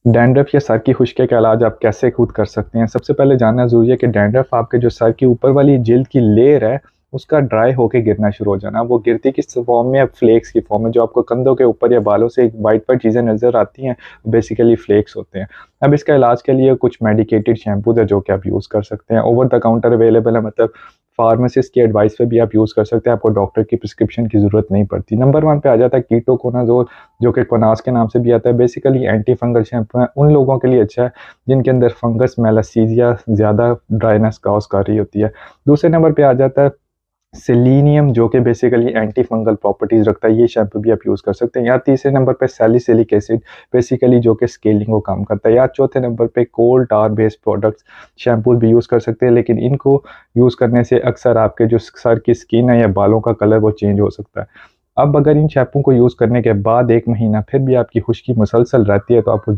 Dandruff या sir की खुश्की का इलाज आप कैसे खुद कर सकते हैं? सबसे पहले जानना ज़रूरी है कि डैंड्रफ आपके जो सर के ऊपर वाली जिल्द की लेयर है, उसका ड्राई होके गिरना शुरू हो जाना। वो गिरती किस फॉर्म में है? फ्लेक्स की फॉर्म में, जो आपको कंधों के ऊपर या बालों से व्हाइट-व्हाइट चीज़ें नज़र आती हैं, बेसिकली फ्लेक्स होते हैं। अब इसका इलाज के लिए कुछ मेडिकेटेड शैम्पूज़ है जो कि आप यूज़ कर सकते हैं। ओवर द काउंटर अवेलेबल है, मतलब फार्मासिस्ट की एडवाइस पे भी आप यूज़ कर सकते हैं, आपको डॉक्टर की प्रिस्क्रिप्शन की ज़रूरत नहीं पड़ती। नंबर 1 पे आ जाता है कीटोकोनाज़ोल, जो कि क्वनास के नाम से भी आता है। बेसिकली एंटी फंगल शैम्पू है, उन लोगों के लिए अच्छा है जिनके अंदर फंगस, मेलासीजिया ज़्यादा ड्राइनेस कॉज़ कर रही होती है। दूसरे नंबर पे आ जाता है सेलेनियम, जो कि बेसिकली एंटी फंगल प्रॉपर्टीज़ रखता है, ये शैम्पू भी आप यूज़ कर सकते हैं। या तीसरे नंबर पे सैलिसिलिक एसिड, बेसिकली जो कि स्केलिंग को कम करता है। या चौथे नंबर पे कोल टार बेस्ड प्रोडक्ट्स शैम्पूज़ भी यूज़ कर सकते हैं, लेकिन इनको यूज़ करने से अक्सर आपके जो सर की स्किन है या बालों का कलर वो चेंज हो सकता है। अब अगर इन शैम्पू को यूज़ करने के बाद 1 महीना फिर भी आपकी खुश्की मुसलसल रहती है, तो आप